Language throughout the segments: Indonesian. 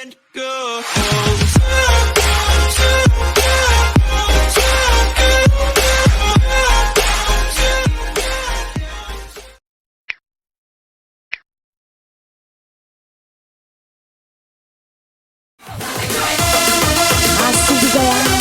Asik juga ya.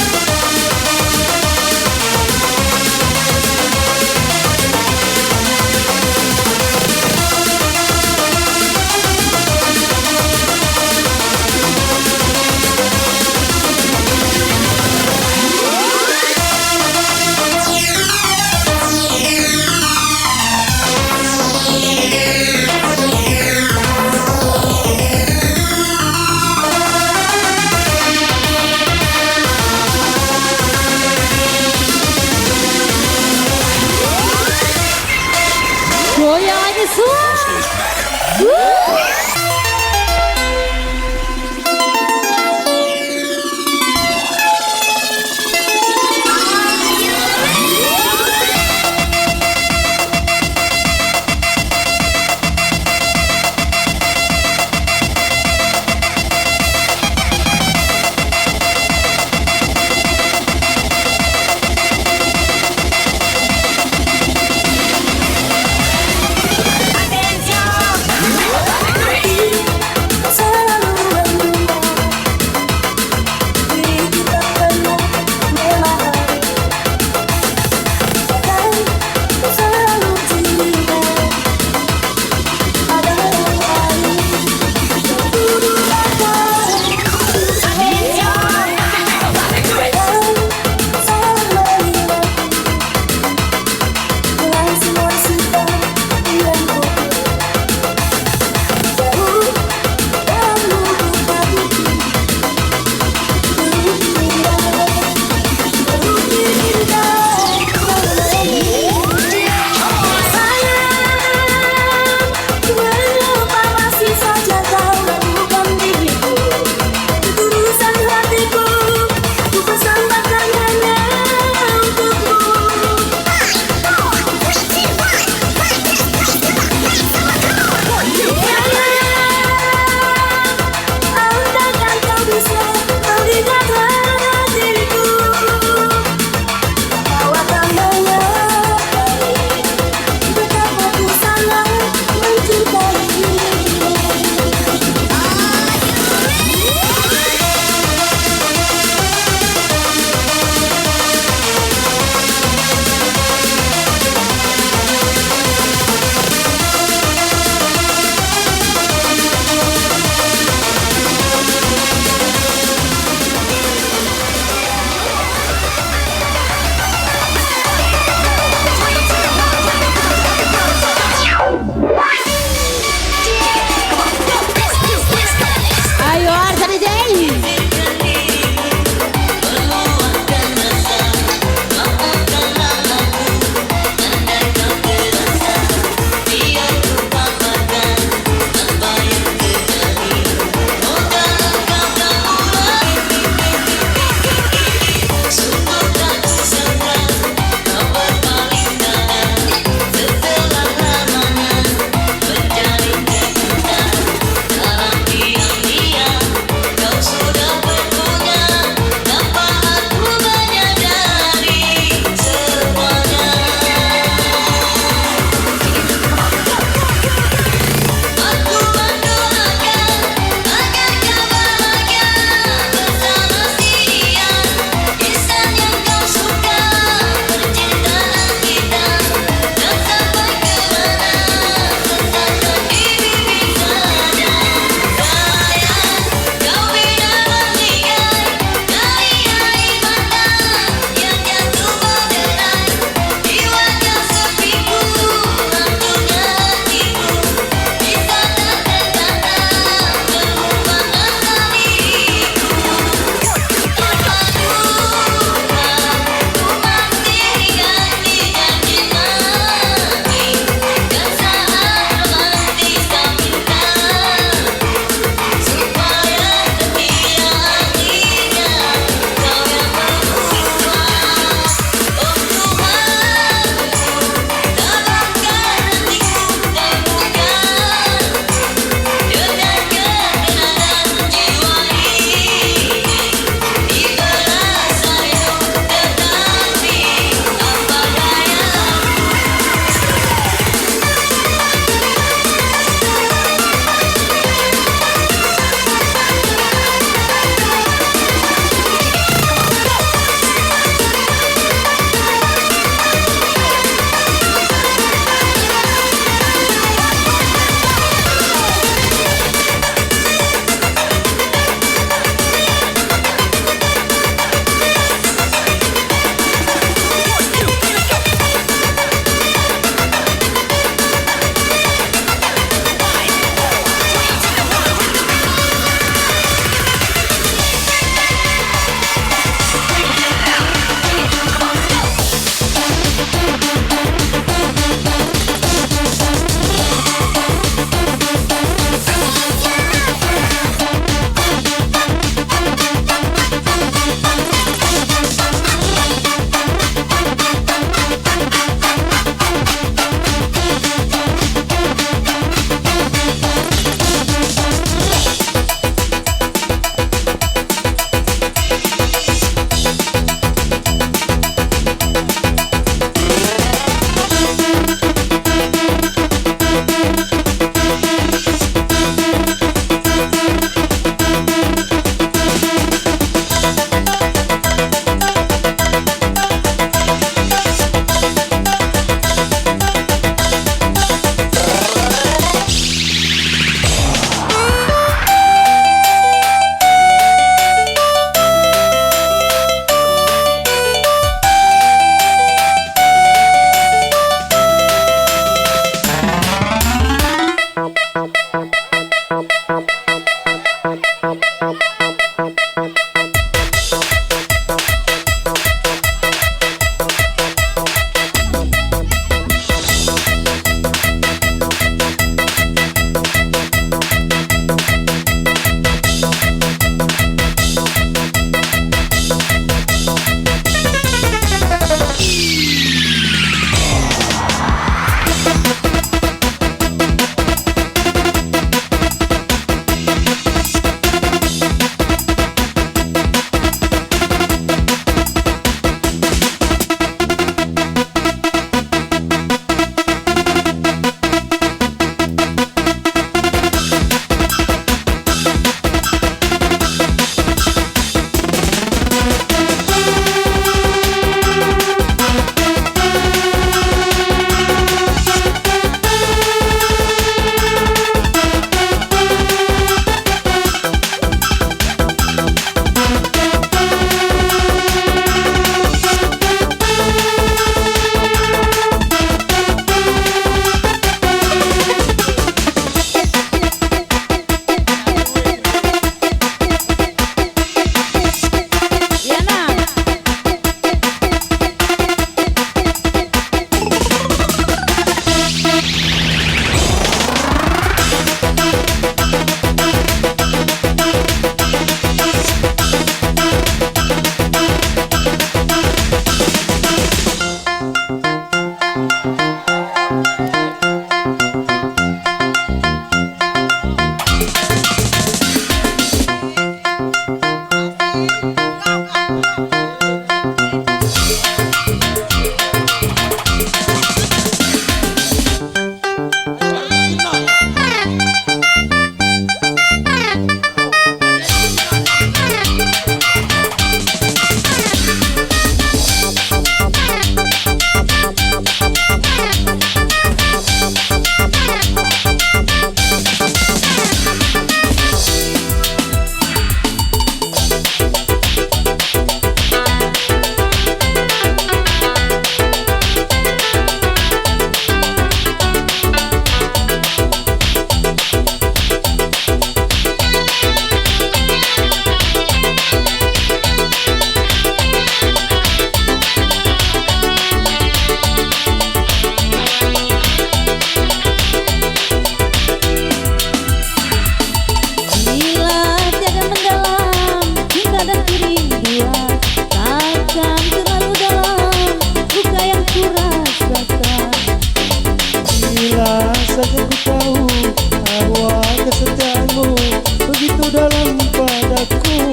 padaku,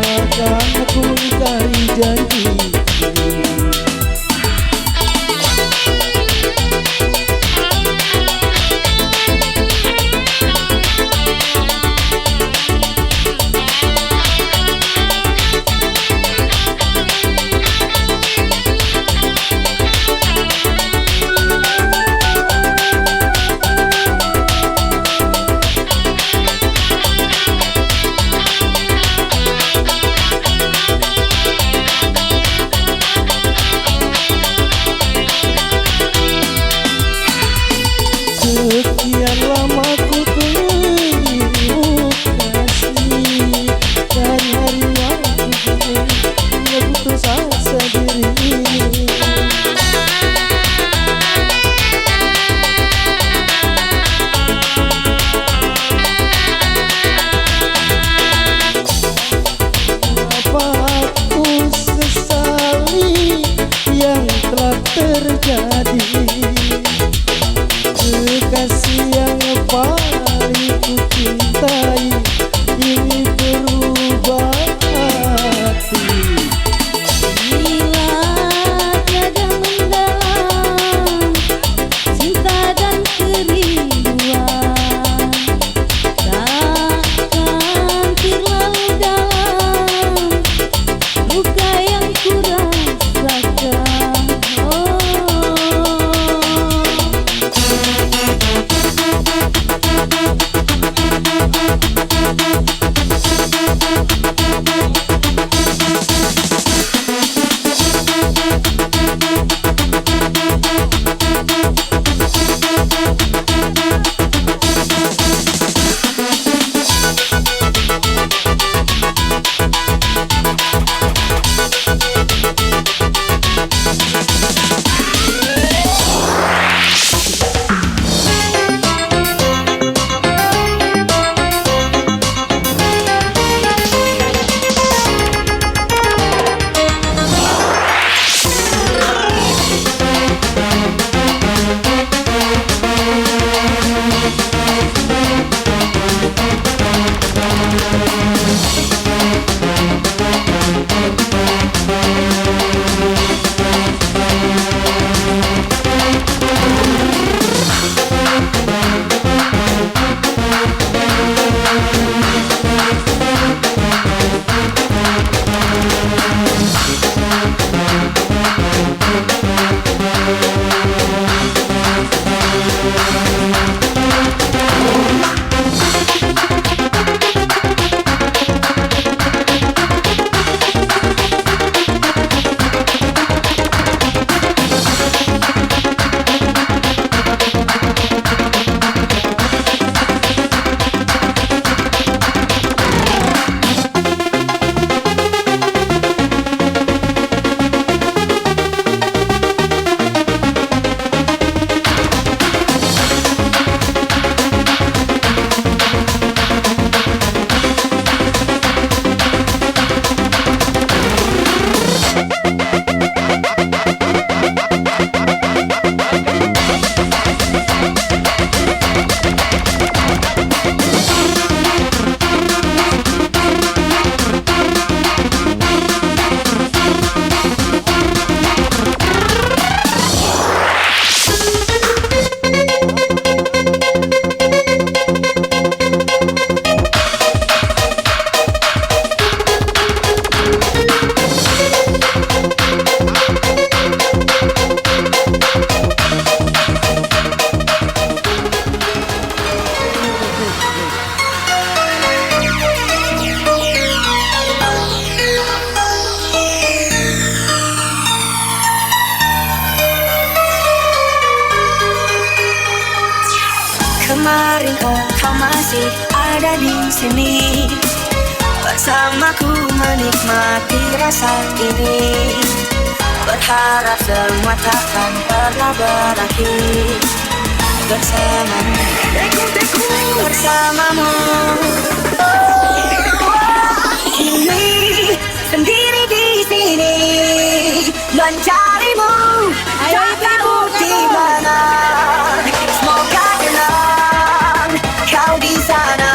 akan aku ingkari janji. Sekian lama ku tunggu kasih, dari hari yang aku putus asa diri. Apa aku sesali yang telah terjadi? Kekasih yang paling ku cintai ini berubah hati. Bila tiada mendalam cinta dan kerinduan, takkan terlalu dalam luka yang ku rasakan. Kemarin kau masih ada di sini bersamaku menikmati rasa ini. Berharap semua takkan pernah berakhir bersamamu. Kini sendiri di sini mencarimu, tak tahu di mana. Semoga tenang kau di sana.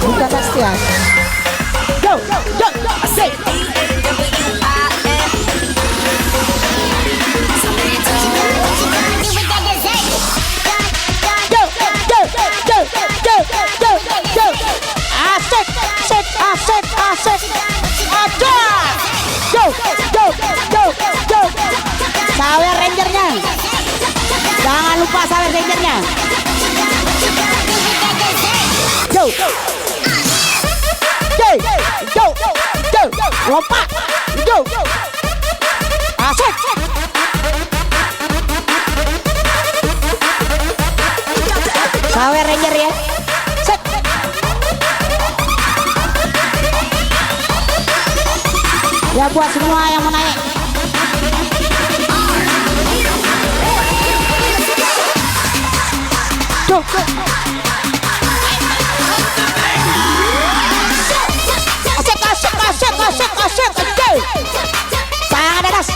Bukan Sastian. Go, go, asik. Go, go, go, go, go, go. Asik, asik, asik, asik. Ada. Go, go, go, go. Sawer Rangernya. Jangan lupa sawer Rangernya. Go, go, go, go, lompat, go, asik. Sawer Ranger ya, set. Ya buat semua yang mau naik. Go, go. Asik, oke. Tangan atas.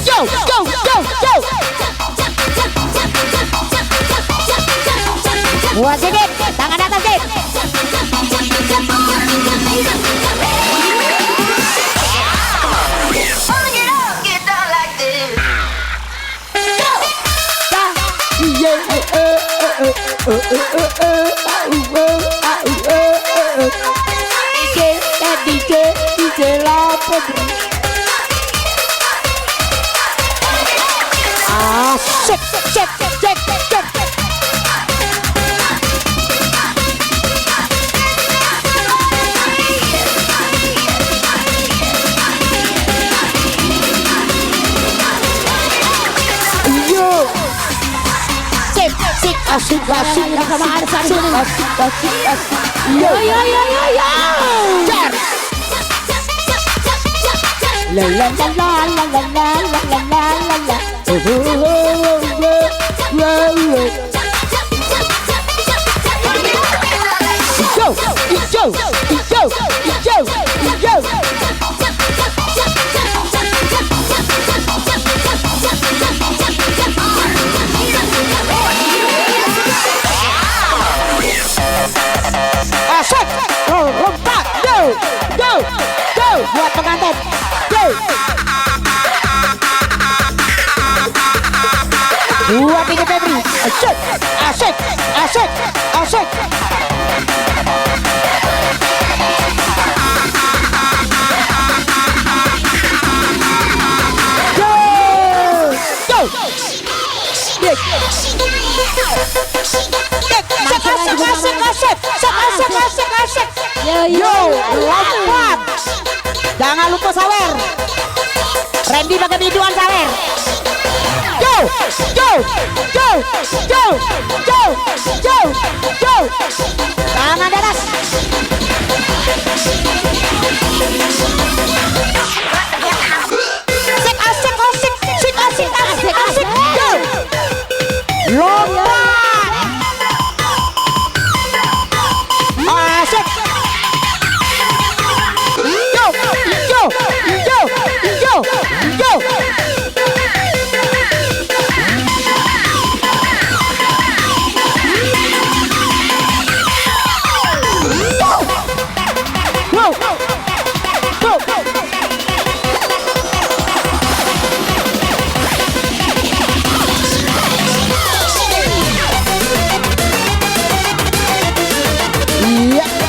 Go, go, go, go, go. Buat Didit, tangan atas Didit. DJ lapor. Asik, cek, cek, cek. Asik, asik, sama Arsan sini. Asik, asik. Yo, yo, yo, yo, yo. Jar. La la la la la la la la la la la. Go, go, go, go, go. Asik, lompat, go, go, go, buat pengantin, go. Buat Didi Febri, asik, asik, asik, asik. Go, go. Asik. Yo, lompat. Jangan lupa sawer. Randy pakai biduan sawer. Go, go, go, go, go, go, go. Tangan atas. Asik. Go. Lompat. Asik. Go, go, go, go, go.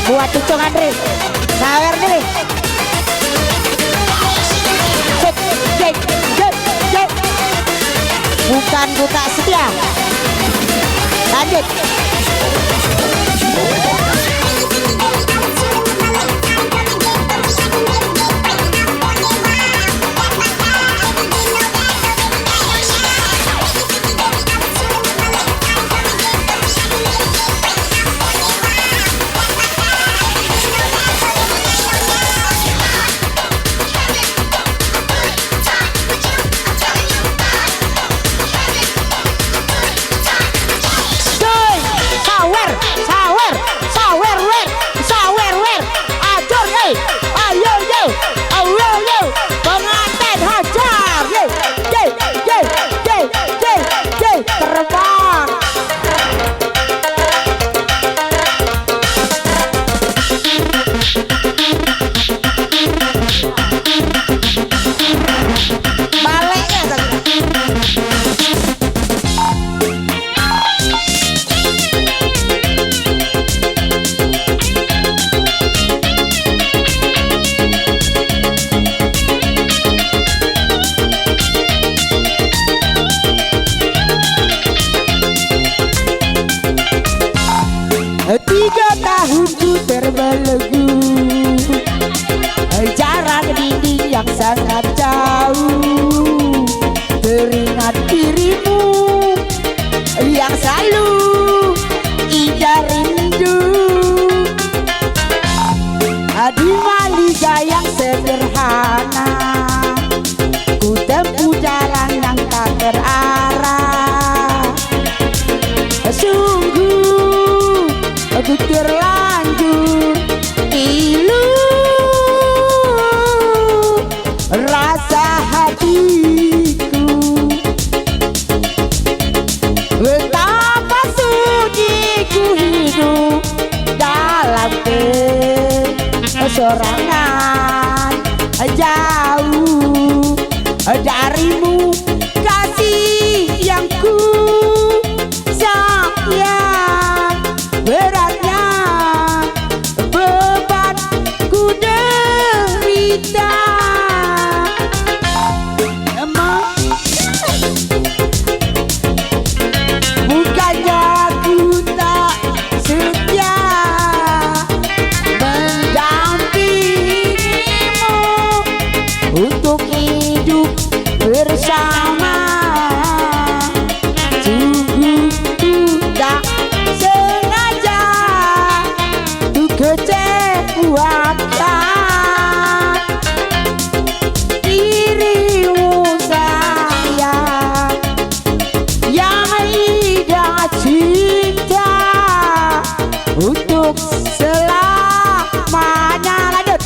Buat Cucung Andre, sawer Putra Setia. Lanjut. Tiga tahunku terbelenggu, jarak dinding yang sangat jauh. Teringat dirimu yang selalu indah rindu. Di Malika yang sederhana, ku tempuh jalan yang tak terarah. Sungguh aku terlanjur pilu rasa hatiku. Betapa sunyi ku hidup dalam kesorangan, jauh darimu kasih yang ku sayang. Beratnya beban ku derita, bukannya ku tak setia mendampingimu untuk hidup bersama. Sungguh tidak sengaja ku kecewakan dirimu sayang, yang tidak cinta untuk selamanya. Lanjut.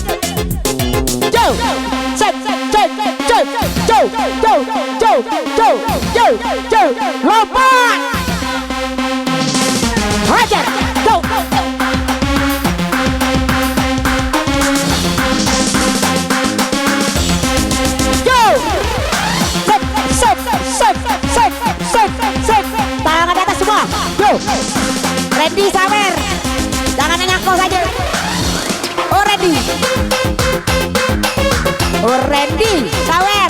Jauh, jauh, lompat, hajar, go. Tangan di atas semua, go. Randy Sawer, jangan nyangkau saja. Oh Randy, oh Randy Sawer.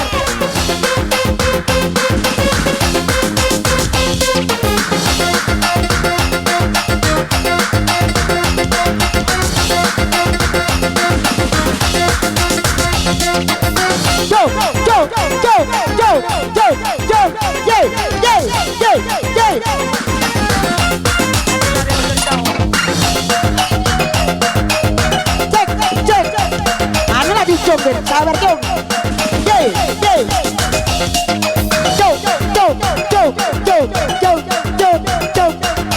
Anu lagi coba, sabar jom.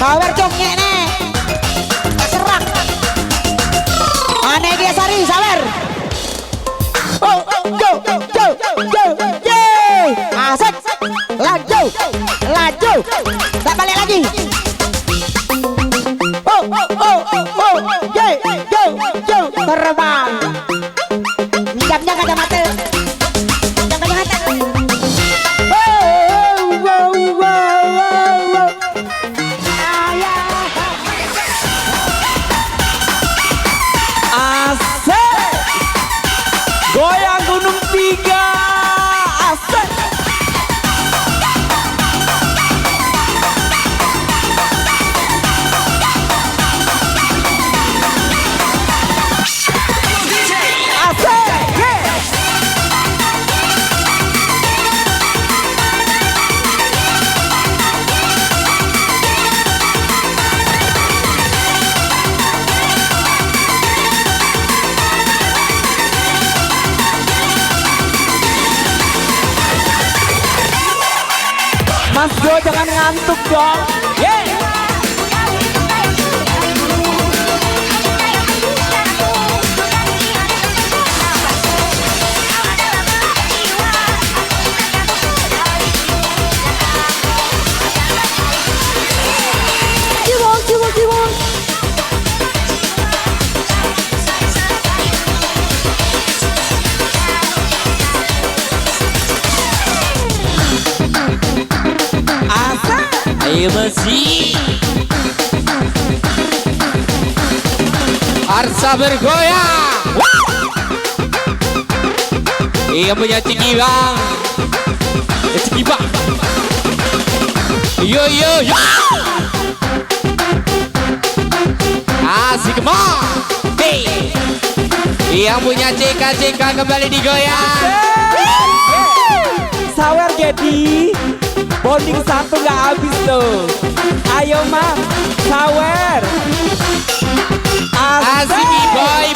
Sabar jom ngene. Serak. Ane dia sari, sabar. Asik. Laju. Tak balik lagi. Terbang. Jamnya kacamata. Asik. Goyang Gunung 3. Asik. Ayo jangan ngantuk dong. Yeah. Cibong. Ayo masih. Arsa bergoyang. Iya punya Ciki Bang. Ciki Bang. Yo. Asik mah. Hey. Yang punya CK kembali digoyang. Sawer Gedi, bonding satu nggak habis tuh. Ayo Mam, sawer. Asik boy.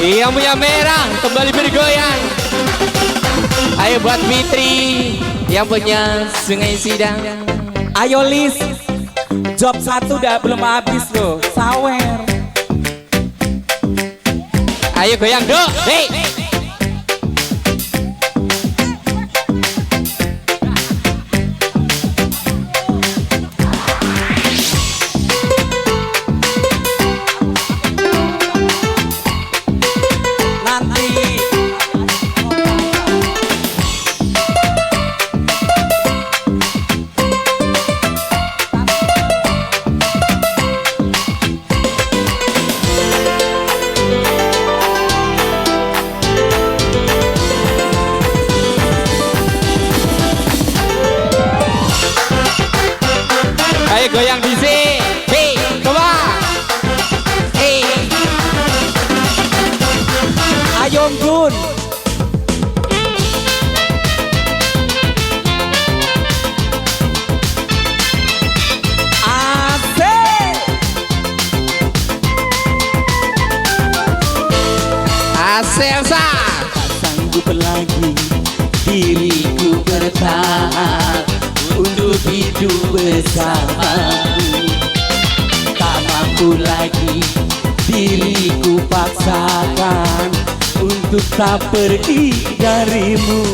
Yang punya merah kembali bergoyang. Ayo buat Fitri yang punya Sungai Sidang. Ayo Lis, job satu udah belum habis loh. Sawer. Ayo goyang dong. Hey. Ayo goyang di sini. Hey, coba. Hey. Ayo Gun. Asik. Aselsa. Tak sanggup lagi diriku bertahan untuk hidup bersamamu. Tak mampu lagi diriku paksakan untuk tak pergi darimu.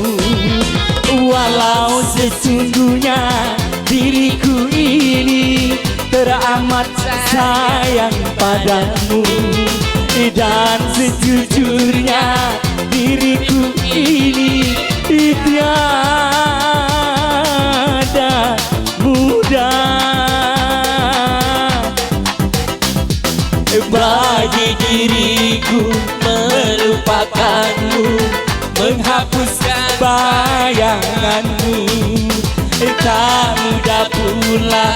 Walau sesungguhnya diriku ini teramat sayang padamu, dan sejujurnya diriku ini tiada mudah bagi diriku melupakanmu, menghapuskan bayanganmu. Tak mudah pula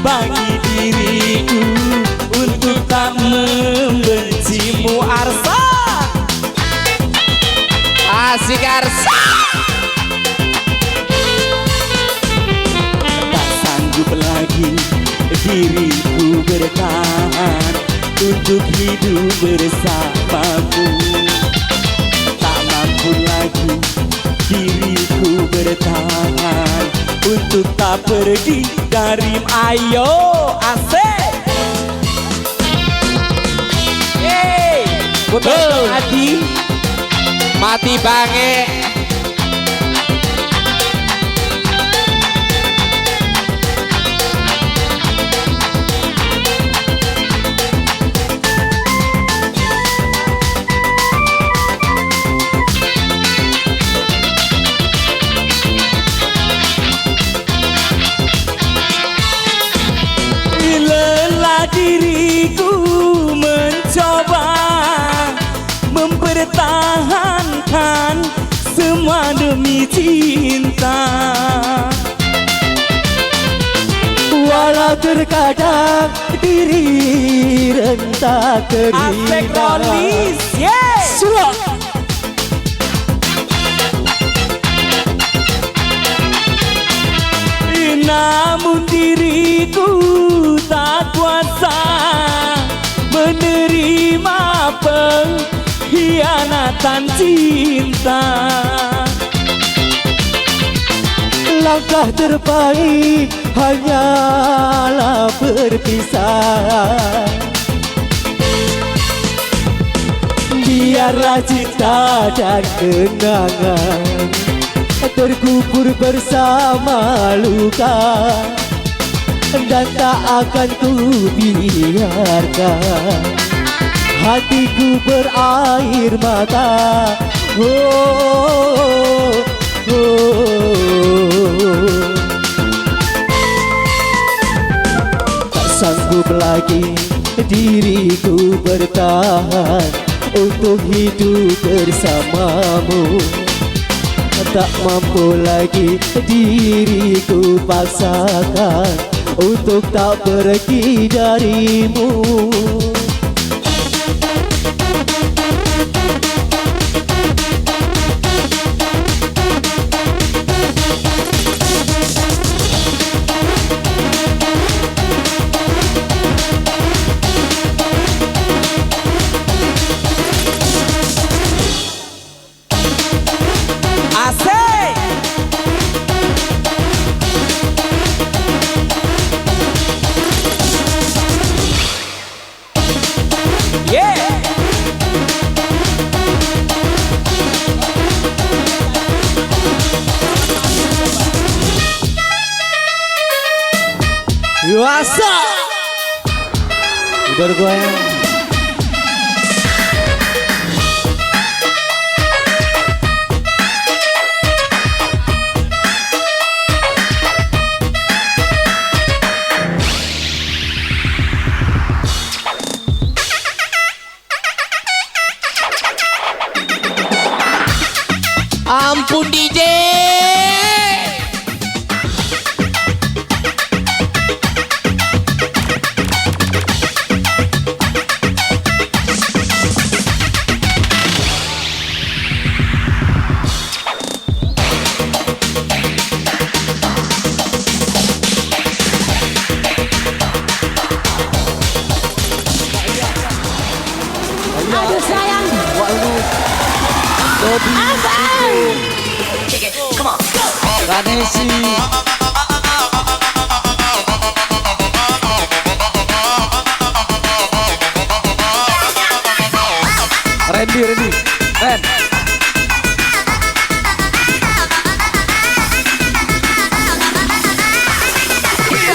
bagi diriku untuk tak membencimu. Arsa. Asik Arsa. Tak sanggup lagi diriku bertahan untuk hidup bersamamu. Tak mampu lagi diriku bertahan untuk tak pergi dari. Ayo asik. Hey, betul Adi. Mati bange. Lelah diriku mencoba mempertahankan semua demi cinta. Walau terkadang diri renta terima. Asik Rolis, yes. Surat. Namun diriku tak kuasa pengkhianatan cinta. Langkah terbaik hanyalah berpisah. Biarlah cinta dan kenangan terkubur bersama luka, dan tak akan ku biarkan hatiku berair mata. Oh, oh, oh. Tak sanggup lagi diriku bertahan untuk hidup bersamamu. Tak mampu lagi diriku paksakan untuk tak pergi darimu. Asik! Yeah! Wasa! Bergoyang. Ampun DJ. Aduh sayang. Abang. Kick it, come on. Vanessa. Randy, Ren.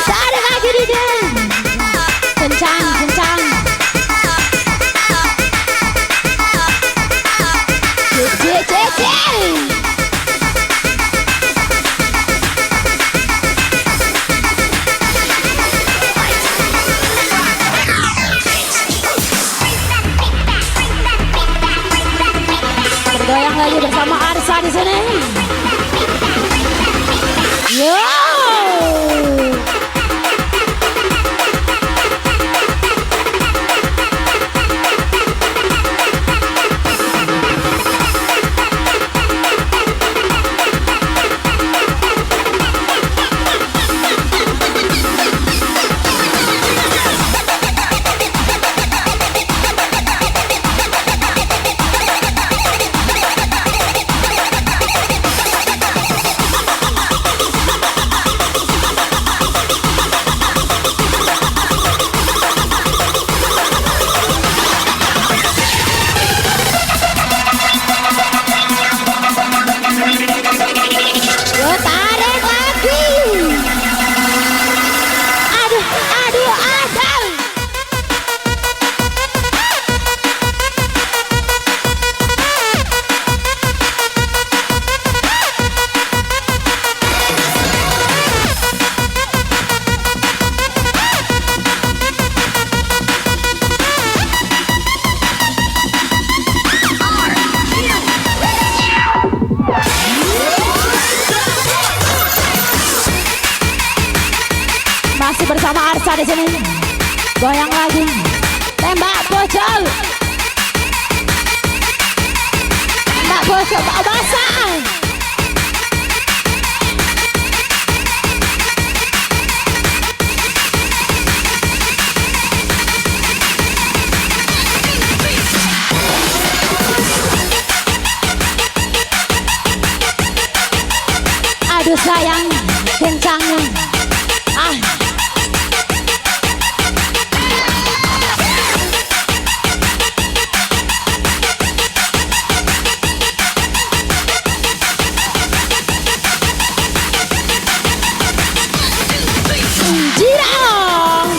Tarik lagi DJ. Kencang. Cek. Bergoyang lagi bersama Arsa di sini. Yo. Masih bersama Arsa di sini. Goyang lagi. Tembak pojok. Tembak pojok basah. Aduh sayang, kencangnya. Ah. Jirang.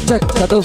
Cek satu.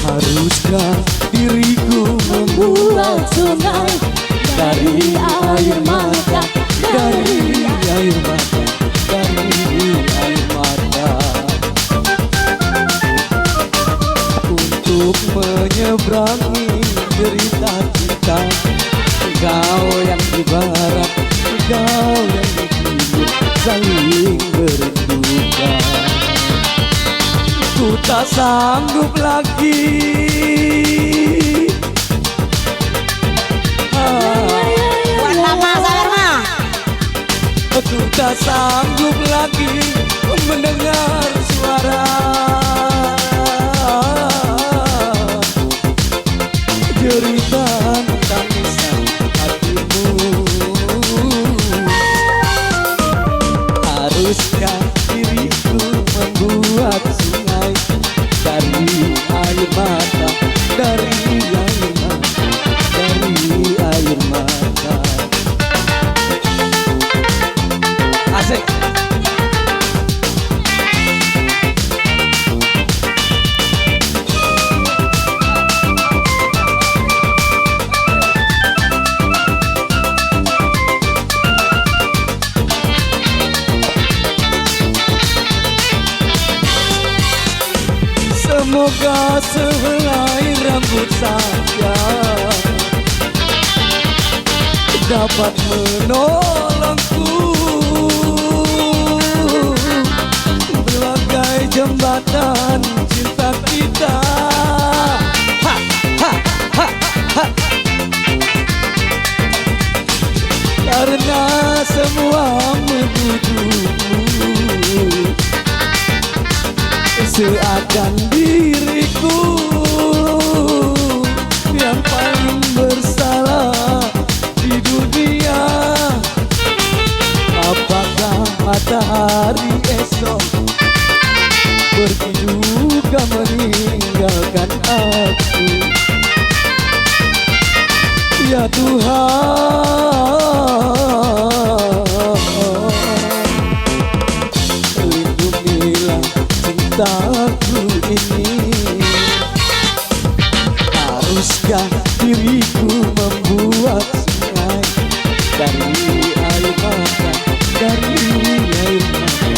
Haruskah diriku membuat sungai dari air mata, dari air mata, dari air mata, untuk menyeberangi derita kita? Engkau yang di barat, engkau yang di timur, saling berduka. Ku tak sanggup lagi Buat mama sabar ma. Ku tak sanggup lagi mendengar suara jeritan tangisan hatimu. Haruskah diriku membuat sungai dari air mata, dari air mata, dari air mata? Asik. Semoga sehelai rambut saja dapat menolongku, sebagai jembatan cinta kita. Ha, ha, ha, ha. Karena semua menuduhku seakan diriku yang paling bersalah di dunia. Apakah matahari esok pergi juga meninggalkan aku? Ya Tuhan, lindungilah cintaku ini. Haruskah diriku membuat sungai dari air mata, dari air mata,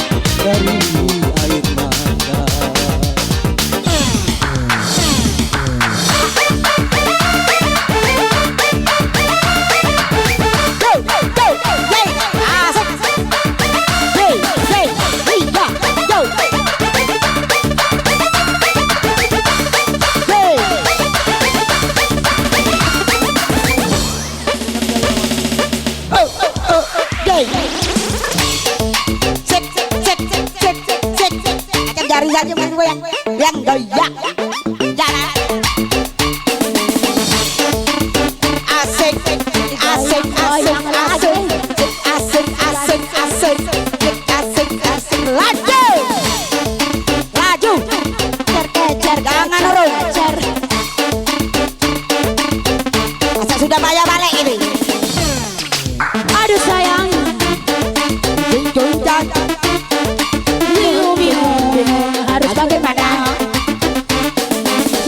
Sekali saja main goyang. Yang goyang. Jalan. Asik, asik, asik, asik, asik, asik, asik, asik, asik, laju, laju, Kecer, jangan urung. Asal sudah bayar balik ini. aduh sayang, Jung jang, bingung, harus bagaimana?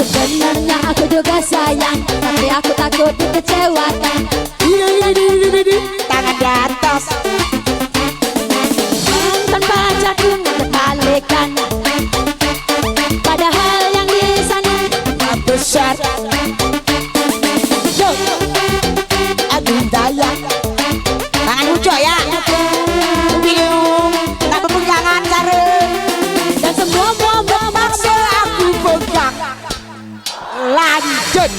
Sebenarnya aku juga sayang, tapi aku takut dikecewakan. tangan di atas. Tanpa jagung kebalikan, padahal yang di sana Besar. Yo, agung daya. Tangan ujo ya. Bingung, tak pegangan sarung. dan semua Paksa aku pegang. Lanjut.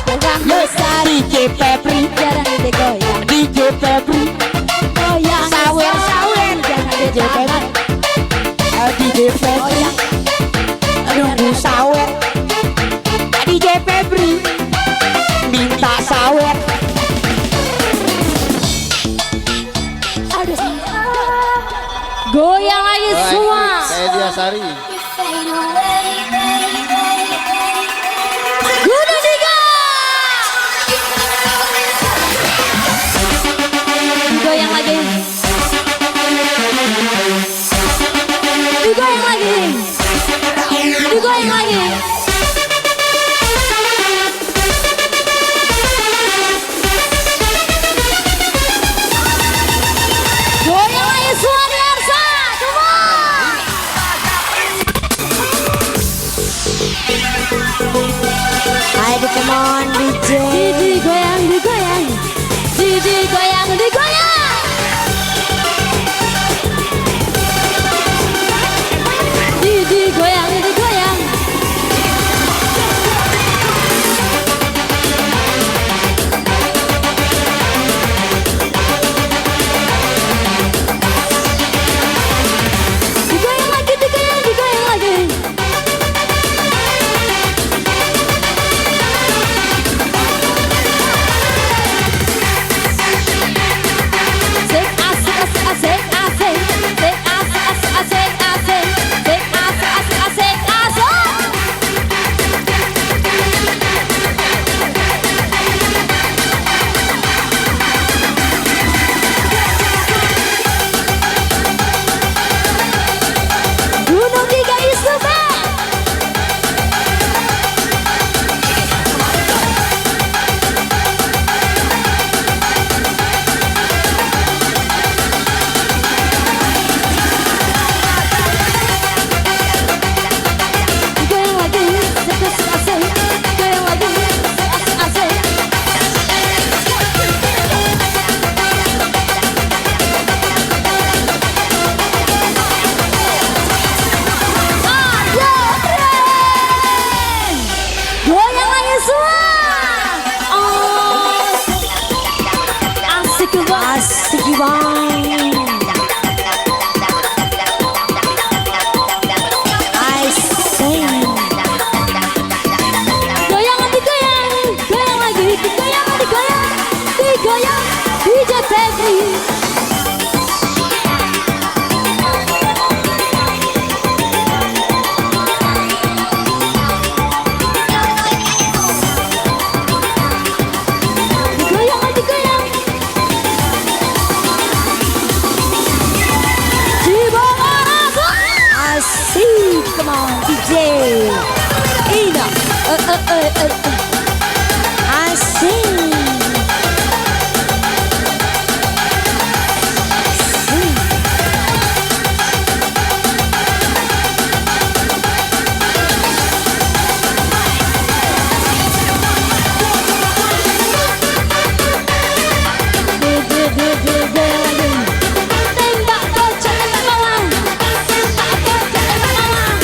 orang Yo, besar DJ Febri, jarang digoyang, DJ Febri, goyang sawer sawer. jangan DJ Febri, digoyang, DJ Febri, goyang. nunggu sawer. DJ Febri, minta sawer. Aduh, goyang lagi semua. Kayak dia Sari. Gunung tiga. Goyang lagi. Digoyang lagi. Digoyang lagi. Goyang lagi semua di Arsa. Come on. Ayo come on DJ. Didi goyang, digoyang. Didi goyang, digoyang. Didi goyang, digoyang. Digoyang lagi, digoyang, digoyang lagi. Asik, asik, asik, asik, asik. Asik, asik, asik, asik, asik. Asik, asik, asik, asik, asik. Gunung tiga is the best. Goyang lagi, asik, asik. Goyang lagi, asik, asik. Keren. Goyang lagi semua. Oh, asik banget. Asik bang. I sing. Goyang lagi, goyang. Goyang lagi, goyang lagi, goyang. Digoyang, DJ Febri. Digoyang lagi, goyang. Di bawah rasa. Asik, come on DJ. Ina, asik. Tembak bocah tembak bawang. Tembak bocah tembak bawang.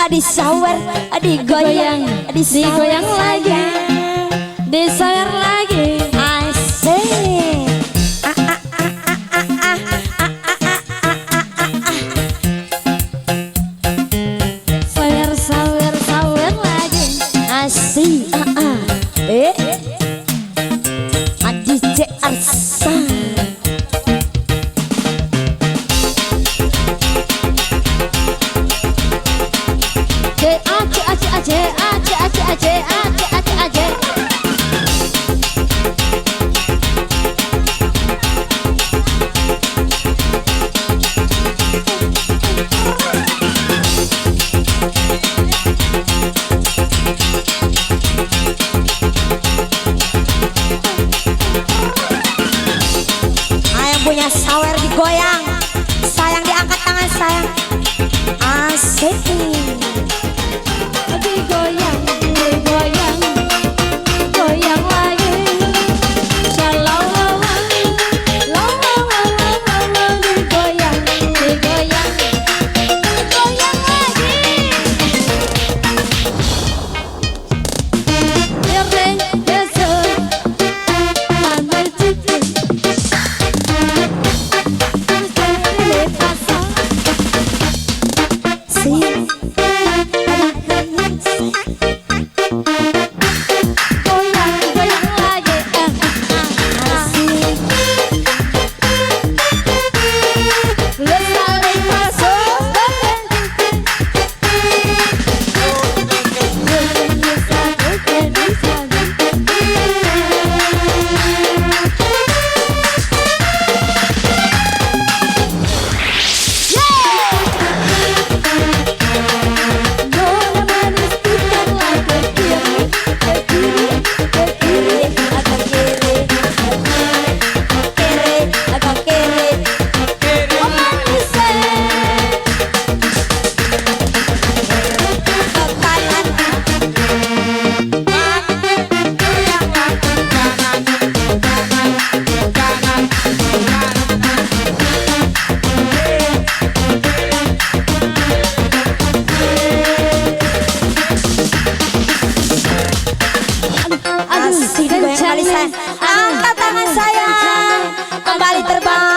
disawer, digoyang, digoyang lagi, disawer lagi. Asik. Sawer, sawer, sawer lagi. Asik. DJ Arsan. Ayang punya sawer digoyang, sayang diangkat tangan sayang. Asik. Digoyang, digoyang, goyang lagi. Shalom, digoyang, digoyang, digoyang lagi. Yere, yeso, amar cici. Angkat tangan saya, kembali terbang.